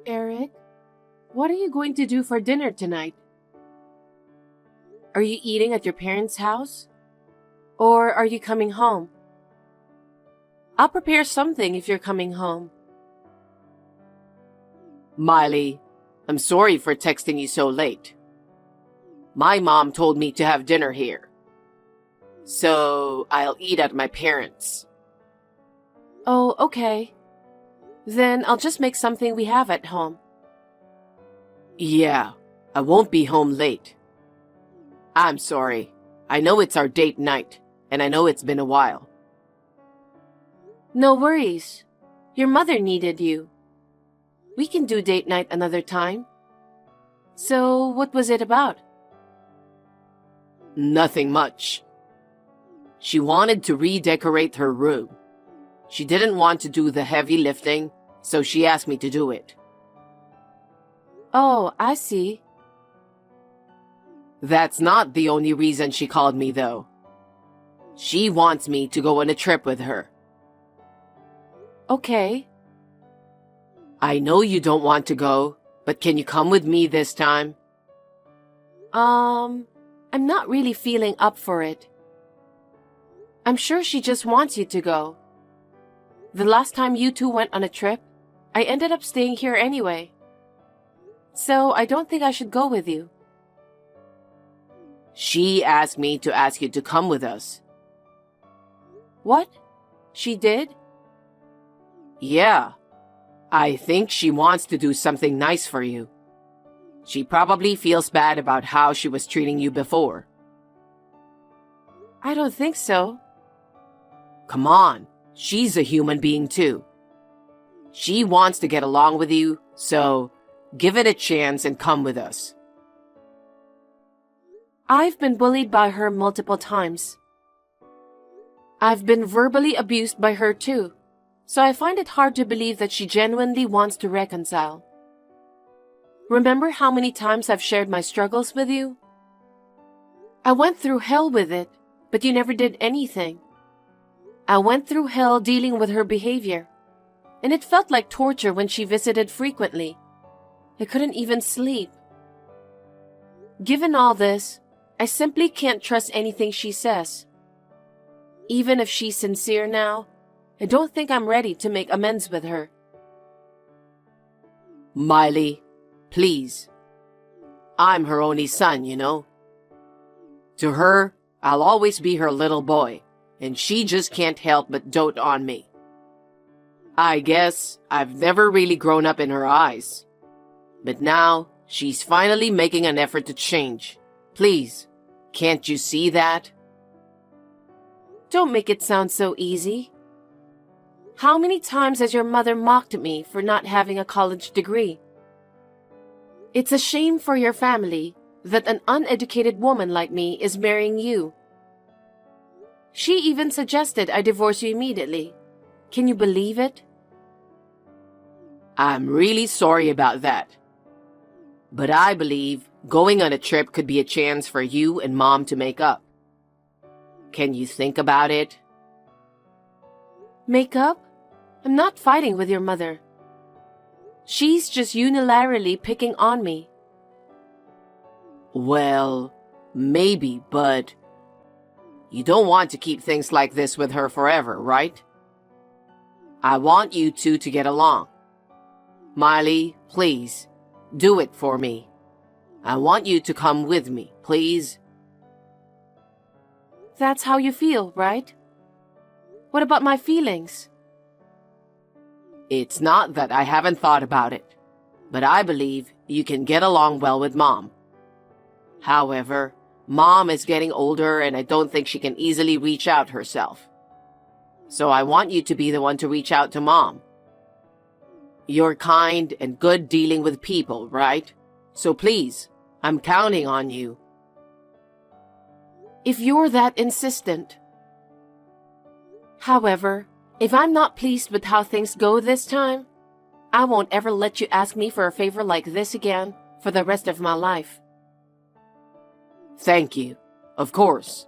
Eric, what are you going to do for dinner tonight? Are you eating at your parents' house? Or are you coming home? I'll prepare something if you're coming home. Miley, I'm sorry for texting you so late. My mom told me to have dinner here. So I'll eat at my parents'. Oh, okay. Then I'll just make something we have at home. Yeah, I won't be home late. I'm sorry. I know it's our date night, and I know it's been a while. No worries. Your mother needed you. We can do date night another time. So, what was it about? Nothing much. She wanted to redecorate her room. She didn't want to do the heavy lifting, so she asked me to do it. Oh, I see. That's not the only reason she called me, though. She wants me to go on a trip with her. Okay. I know you don't want to go, but can you come with me this time? I'm not really feeling up for it. I'm sure she just wants you to go. The last time you two went on a trip, I ended up staying here anyway. So I don't think I should go with you. She asked me to ask you to come with us. What? She did? Yeah. I think she wants to do something nice for you. She probably feels bad about how she was treating you before. I don't think so. Come on, she's a human being too. She wants to get along with you, so give it a chance and come with us. I've been bullied by her multiple times. I've been verbally abused by her too, so I find it hard to believe that she genuinely wants to reconcile. Remember how many times I've shared my struggles with you? I went through hell with it, but you never did anything. I went through hell dealing with her behavior, and it felt like torture when she visited frequently. I couldn't even sleep. Given all this, I simply can't trust anything she says. Even if she's sincere now, I don't think I'm ready to make amends with her. Miley, please. I'm her only son, you know. To her, I'll always be her little boy, and she just can't help but dote on me. I guess I've never really grown up in her eyes. But now, she's finally making an effort to change. Please, can't you see that? Don't make it sound so easy. How many times has your mother mocked me for not having a college degree? It's a shame for your family that an uneducated woman like me is marrying you. She even suggested I divorce you immediately. Can you believe it? I'm really sorry about that. But I believe going on a trip could be a chance for you and Mom to make up. Can you think about it? Make up? I'm not fighting with your mother. She's just unilaterally picking on me. Well, maybe, but you don't want to keep things like this with her forever, right? I want you two to get along. Miley, please, do it for me. I want you to come with me, please. That's how you feel, right? What about my feelings? It's not that I haven't thought about it, but I believe you can get along well with Mom. However, Mom is getting older and I don't think she can easily reach out herself. So I want you to be the one to reach out to Mom. You're kind and good dealing with people, right? So please, I'm counting on you. If you're that insistent. However, if I'm not pleased with how things go this time, I won't ever let you ask me for a favor like this again for the rest of my life. Thank you. Of course.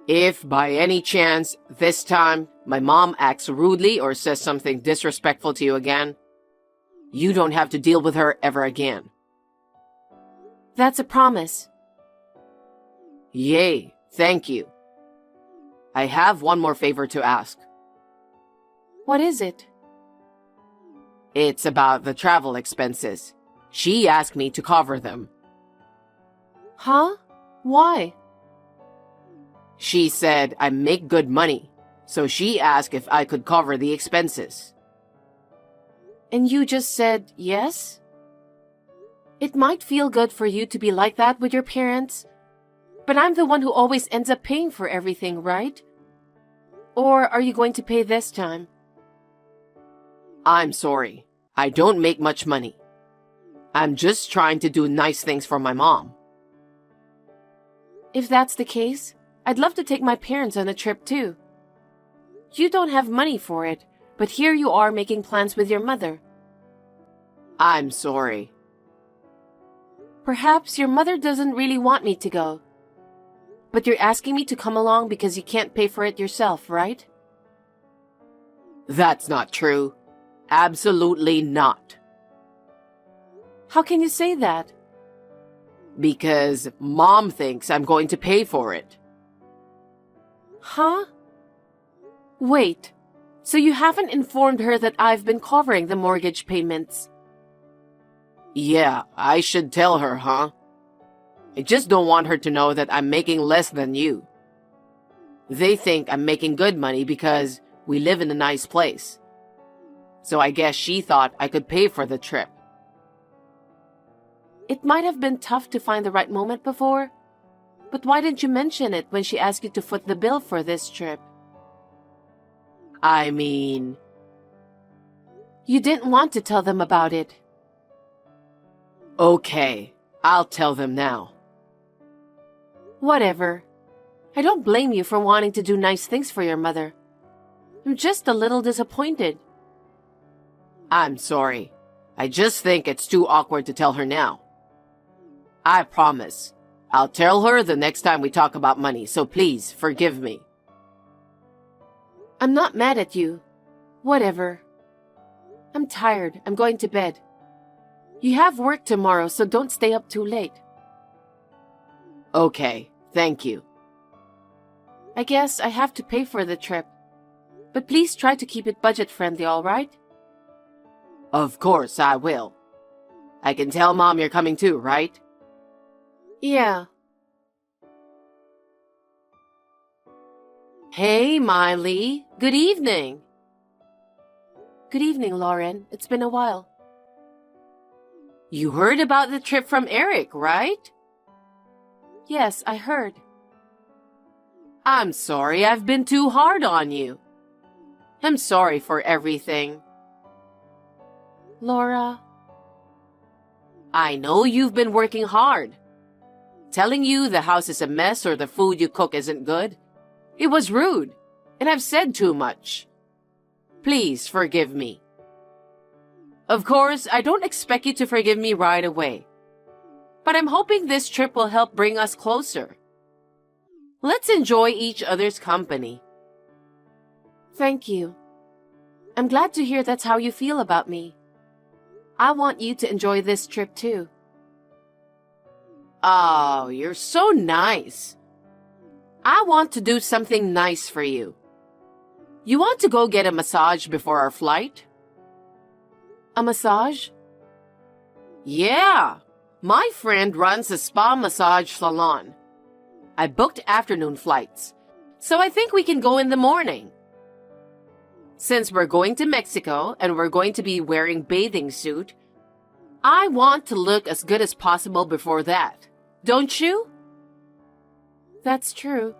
If by any chance this time my mom acts rudely or says something disrespectful to you again, You don't have to deal with her ever again. That's a promise. Yay, thank you. I have one more favor to ask. What is it? It's about the travel expenses. She asked me to cover them. Huh? Why? She said I make good money, so she asked if I could cover the expenses. And you just said yes? It might feel good for you to be like that with your parents, but I'm the one who always ends up paying for everything, right? Or are you going to pay this time? I'm sorry. I don't make much money. I'm just trying to do nice things for my mom. If that's the case, I'd love to take my parents on a trip too. You don't have money for it, but here you are making plans with your mother. I'm sorry. Perhaps your mother doesn't really want me to go. But you're asking me to come along because you can't pay for it yourself, right? That's not true. Absolutely not. How can you say that? Because Mom thinks I'm going to pay for it. Huh? Wait, so you haven't informed her that I've been covering the mortgage payments? Yeah, I should tell her, huh? I just don't want her to know that I'm making less than you. They think I'm making good money because we live in a nice place. So I guess she thought I could pay for the trip. It might have been tough to find the right moment before, but why didn't you mention it when she asked you to foot the bill for this trip? I mean... You didn't want to tell them about it. Okay, I'll tell them now. Whatever. I don't blame you for wanting to do nice things for your mother. I'm just a little disappointed. I'm sorry. I just think it's too awkward to tell her now. I promise. I'll tell her the next time we talk about money, so please forgive me. I'm not mad at you. Whatever. I'm tired. I'm going to bed. You have work tomorrow, so don't stay up too late. Okay, thank you. I guess I have to pay for the trip. But please try to keep it budget-friendly, all right? Of course I will. I can tell Mom you're coming too, right? Yeah. Hey, Miley. Good evening. Good evening, Lauren. It's been a while. You heard about the trip from Eric, right? Yes, I heard. I'm sorry I've been too hard on you. I'm sorry for everything. Laura. I know you've been working hard. Telling you the house is a mess or the food you cook isn't good. It was rude, and I've said too much. Please forgive me. Of course, I don't expect you to forgive me right away. But I'm hoping this trip will help bring us closer. Let's enjoy each other's company. Thank you. I'm glad to hear that's how you feel about me. I want you to enjoy this trip too. Oh, you're so nice. I want to do something nice for you. You want to go get a massage before our flight? A massage? Yeah. My friend runs a spa massage salon. I booked afternoon flights, so I think we can go in the morning. Since we're going to Mexico and we're going to be wearing bathing suit, I want to look as good as possible before that. Don't you? That's true.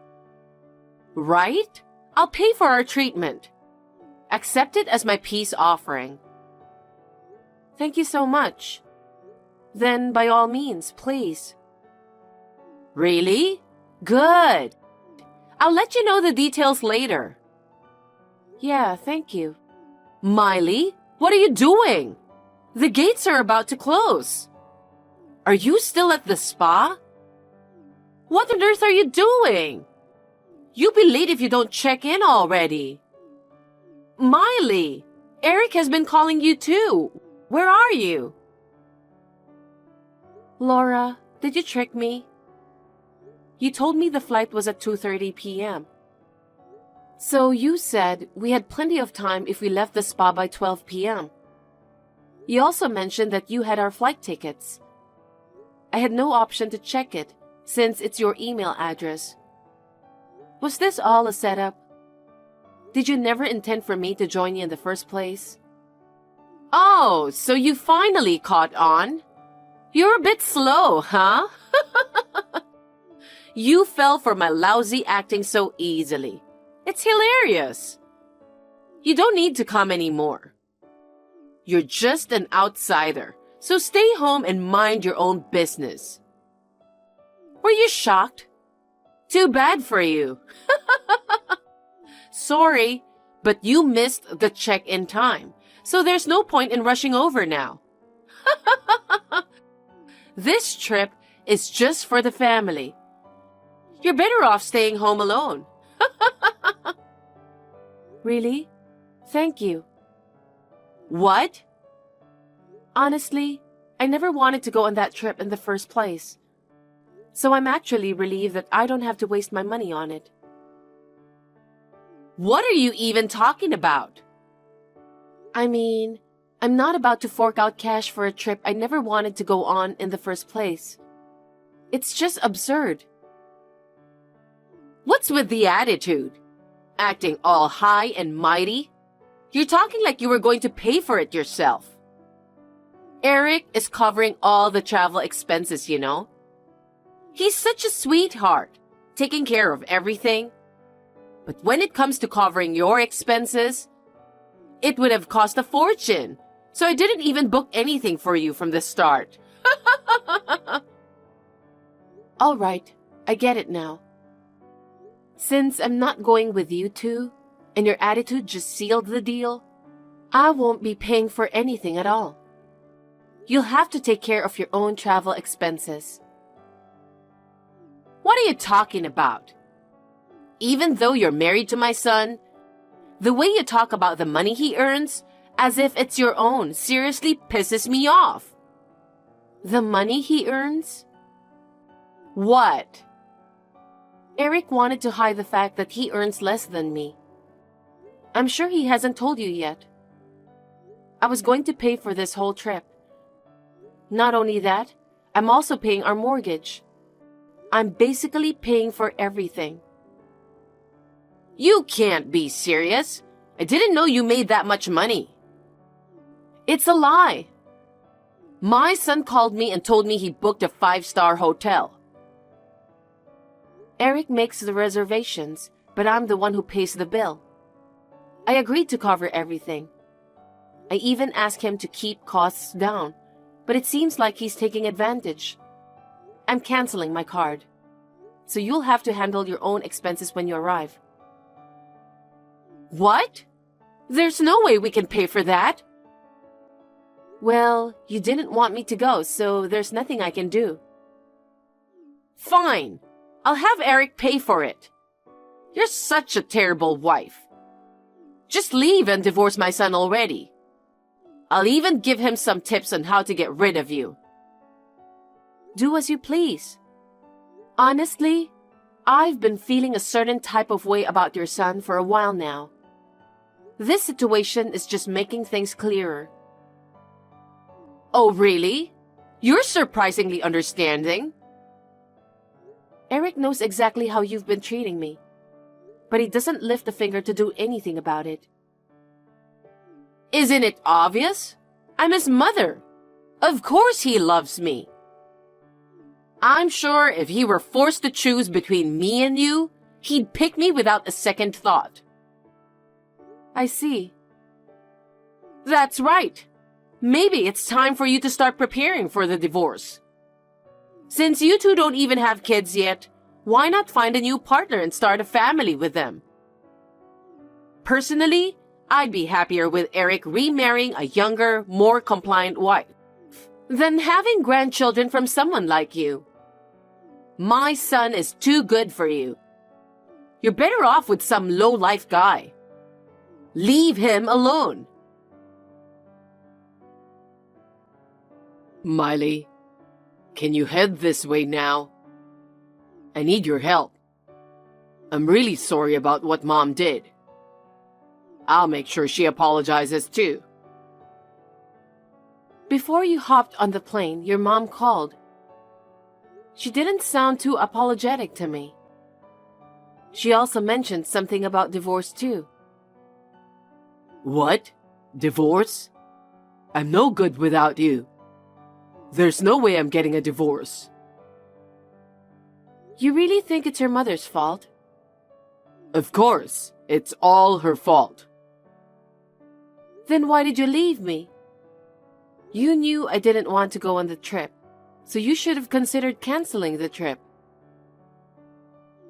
Right? I'll pay for our treatment. Accept it as my peace offering. Thank you so much. Then, by all means, please. Really? Good. I'll let you know the details later. Yeah, thank you. Miley, what are you doing? The gates are about to close. Are you still at the spa? What on earth are you doing? You'll be late if you don't check in already. Miley, Eric has been calling you too. Where are you? Laura, did you trick me? You told me the flight was at 2:30 p.m. So you said we had plenty of time if we left the spa by 12 p.m. You also mentioned that you had our flight tickets. I had no option to check it since it's your email address. Was this all a setup? Did you never intend for me to join you in the first place? Oh, so you finally caught on? You're a bit slow, huh? You fell for my lousy acting so easily. It's hilarious. You don't need to come anymore. You're just an outsider, so stay home and mind your own business. Were you shocked? Too bad for you. Sorry, but you missed the check-in time, so there's no point in rushing over now. This trip is just for the family. You're better off staying home alone. Really? Thank you. What? Honestly, I never wanted to go on that trip in the first place. So I'm actually relieved that I don't have to waste my money on it. What are you even talking about? I mean, I'm not about to fork out cash for a trip I never wanted to go on in the first place. It's just absurd. What's with the attitude? Acting all high and mighty? You're talking like you were going to pay for it yourself. Eric is covering all the travel expenses, you know. He's such a sweetheart, taking care of everything. But when it comes to covering your expenses, it would have cost a fortune. So I didn't even book anything for you from the start. All right, I get it now. Since I'm not going with you two, and your attitude just sealed the deal, I won't be paying for anything at all. You'll have to take care of your own travel expenses. What are you talking about? Even though you're married to my son, the way you talk about the money he earns, as if it's your own, seriously pisses me off. The money he earns? What? Eric wanted to hide the fact that he earns less than me. I'm sure he hasn't told you yet. I was going to pay for this whole trip. Not only that, I'm also paying our mortgage. I'm basically paying for everything. You can't be serious. I didn't know you made that much money. It's a lie. My son called me and told me he booked a 5-star hotel. Eric makes the reservations, but I'm the one who pays the bill. I agreed to cover everything. I even asked him to keep costs down, but it seems like he's taking advantage. I'm canceling my card, so you'll have to handle your own expenses when you arrive. What? There's no way we can pay for that. Well, you didn't want me to go, so there's nothing I can do. Fine. I'll have Eric pay for it. You're such a terrible wife. Just leave and divorce my son already. I'll even give him some tips on how to get rid of you. Do as you please. Honestly, I've been feeling a certain type of way about your son for a while now. This situation is just making things clearer. Oh, really? You're surprisingly understanding. Eric knows exactly how you've been treating me, but he doesn't lift a finger to do anything about it. Isn't it obvious? I'm his mother. Of course he loves me. I'm sure if he were forced to choose between me and you, he'd pick me without a second thought. I see. That's right. Maybe it's time for you to start preparing for the divorce. Since you two don't even have kids yet, why not find a new partner and start a family with them? Personally, I'd be happier with Eric remarrying a younger, more compliant wife than having grandchildren from someone like you. My son is too good for you. You're better off with some low-life guy. Leave him alone. Miley, can you head this way now? I need your help. I'm really sorry about what Mom did. I'll make sure she apologizes too. Before you hopped on the plane, your mom called. She didn't sound too apologetic to me. She also mentioned something about divorce too. What? Divorce? I'm no good without you. There's no way I'm getting a divorce. You really think it's your mother's fault? Of course, it's all her fault. Then why did you leave me? You knew I didn't want to go on the trip, so you should have considered canceling the trip.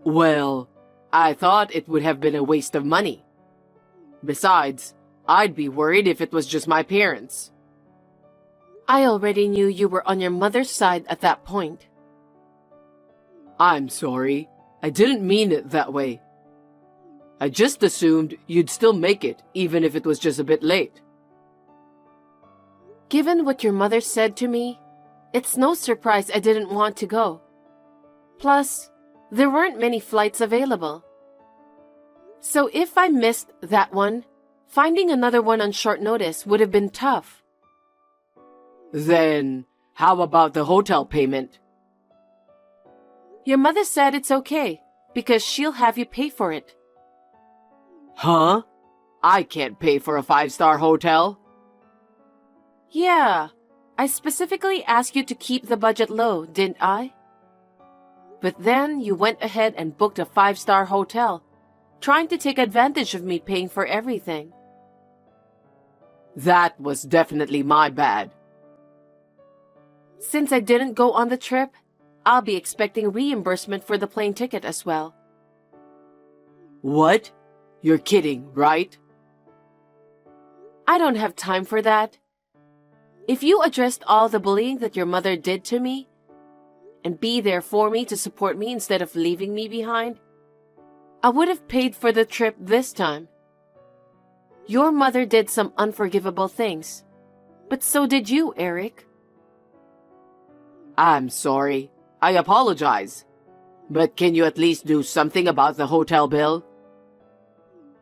Well, I thought it would have been a waste of money. Besides, I'd be worried if it was just my parents. I already knew you were on your mother's side at that point. I'm sorry. I didn't mean it that way. I just assumed you'd still make it, even if it was just a bit late. Given what your mother said to me, it's no surprise I didn't want to go. Plus, there weren't many flights available. So if I missed that one, finding another one on short notice would have been tough. Then, how about the hotel payment? Your mother said it's okay, because she'll have you pay for it. Huh? I can't pay for a 5-star hotel. Yeah, I specifically asked you to keep the budget low, didn't I? But then you went ahead and booked a 5-star hotel, trying to take advantage of me paying for everything. That was definitely my bad. Since I didn't go on the trip, I'll be expecting reimbursement for the plane ticket as well. What? You're kidding, right? I don't have time for that. If you addressed all the bullying that your mother did to me, and be there for me to support me instead of leaving me behind, I would have paid for the trip this time. Your mother did some unforgivable things, but so did you, Eric. I'm sorry. I apologize. But can you at least do something about the hotel bill?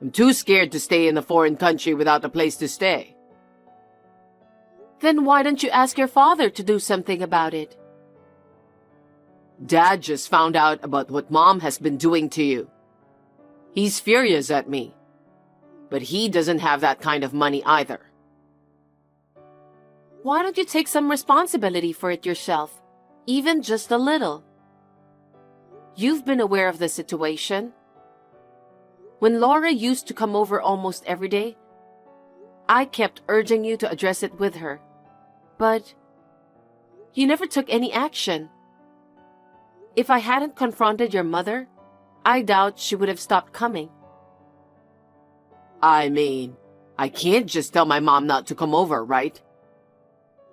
I'm too scared to stay in a foreign country without a place to stay. Then why don't you ask your father to do something about it? Dad just found out about what Mom has been doing to you. He's furious at me. But he doesn't have that kind of money either. Why don't you take some responsibility for it yourself, even just a little? You've been aware of the situation. When Laura used to come over almost every day, I kept urging you to address it with her. But you never took any action. If I hadn't confronted your mother, I doubt she would have stopped coming. I mean, I can't just tell my mom not to come over, right?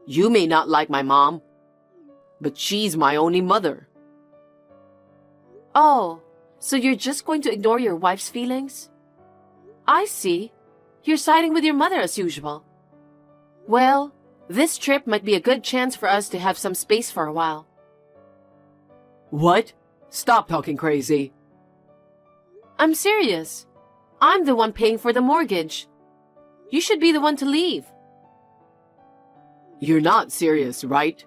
You may not like my mom, but she's my only mother. Oh, so you're just going to ignore your wife's feelings? I see. You're siding with your mother as usual. Well, this trip might be a good chance for us to have some space for a while. What? Stop talking crazy. I'm serious. I'm the one paying for the mortgage. You should be the one to leave. You're not serious, right?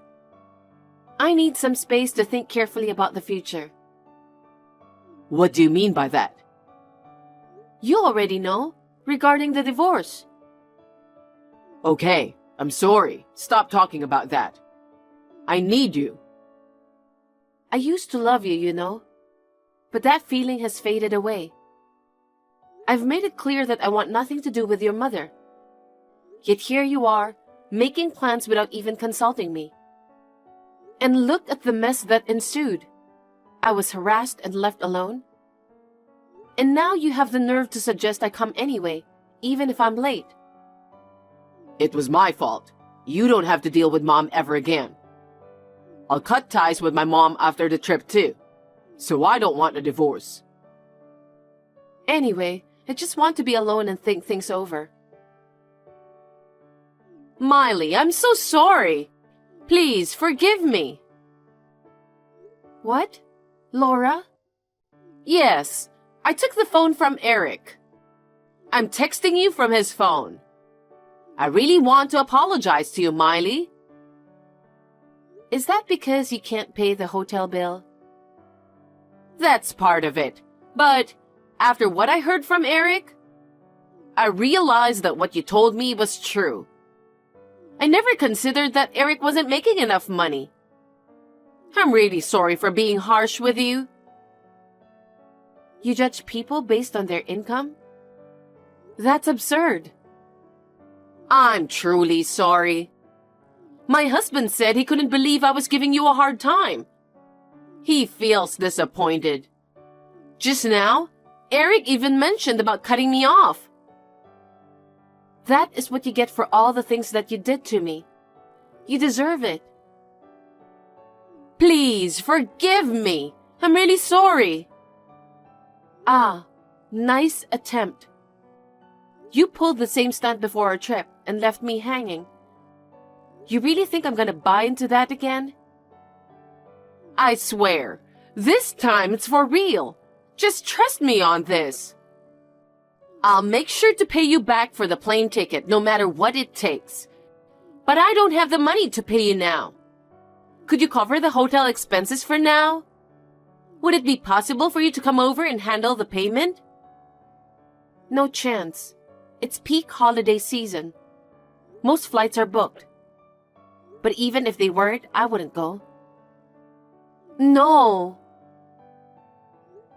I need some space to think carefully about the future. What do you mean by that? You already know, regarding the divorce. Okay, I'm sorry. Stop talking about that. I need you. I used to love you, you know, but that feeling has faded away. I've made it clear that I want nothing to do with your mother. Yet here you are, making plans without even consulting me. And look at the mess that ensued. I was harassed and left alone. And now you have the nerve to suggest I come anyway, even if I'm late. It was my fault. You don't have to deal with Mom ever again. I'll cut ties with my mom after the trip too. So I don't want a divorce. Anyway, I just want to be alone and think things over. Miley, I'm so sorry. Please forgive me. What? Laura? Yes, I took the phone from Eric. I'm texting you from his phone. I really want to apologize to you, Miley. Is that because you can't pay the hotel bill? That's part of it. But after what I heard from Eric, I realized that what you told me was true. I never considered that Eric wasn't making enough money. I'm really sorry for being harsh with you. You judge people based on their income? That's absurd. I'm truly sorry. My husband said he couldn't believe I was giving you a hard time. He feels disappointed. Just now, Eric even mentioned about cutting me off. That is what you get for all the things that you did to me. You deserve it. Please, forgive me. I'm really sorry. Ah, nice attempt. You pulled the same stunt before our trip and left me hanging. You really think I'm gonna buy into that again? I swear, this time it's for real. Just trust me on this. I'll make sure to pay you back for the plane ticket no matter what it takes. But I don't have the money to pay you now. Could you cover the hotel expenses for now? Would it be possible for you to come over and handle the payment? No chance. It's peak holiday season. Most flights are booked. But even if they weren't, I wouldn't go. No.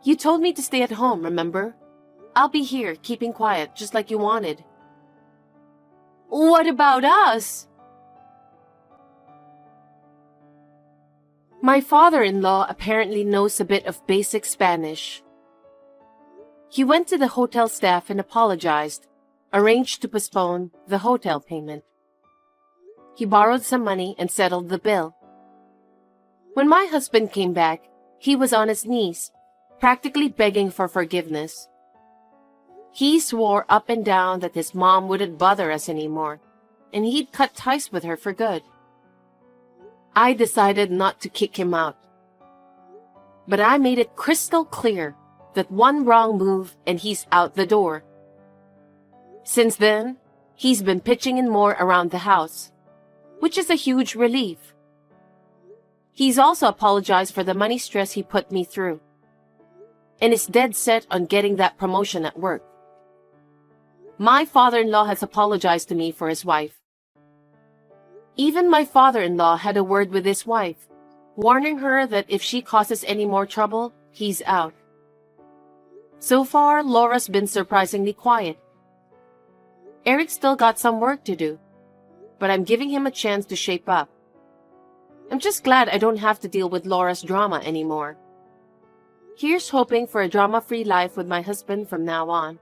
You told me to stay at home, remember? I'll be here, keeping quiet, just like you wanted. What about us? My father-in-law apparently knows a bit of basic Spanish. He went to the hotel staff and apologized, arranged to postpone the hotel payment. He borrowed some money and settled the bill. When my husband came back, he was on his knees, practically begging for forgiveness. He swore up and down that his mom wouldn't bother us anymore, and he'd cut ties with her for good. I decided not to kick him out. But I made it crystal clear that one wrong move and he's out the door. Since then, he's been pitching in more around the house, which is a huge relief. He's also apologized for the money stress he put me through, and is dead set on getting that promotion at work. My father-in-law has apologized to me for his wife. Even my father-in-law had a word with his wife, warning her that if she causes any more trouble, he's out. So far, Laura's been surprisingly quiet. Eric's still got some work to do, but I'm giving him a chance to shape up. I'm just glad I don't have to deal with Laura's drama anymore. Here's hoping for a drama-free life with my husband from now on.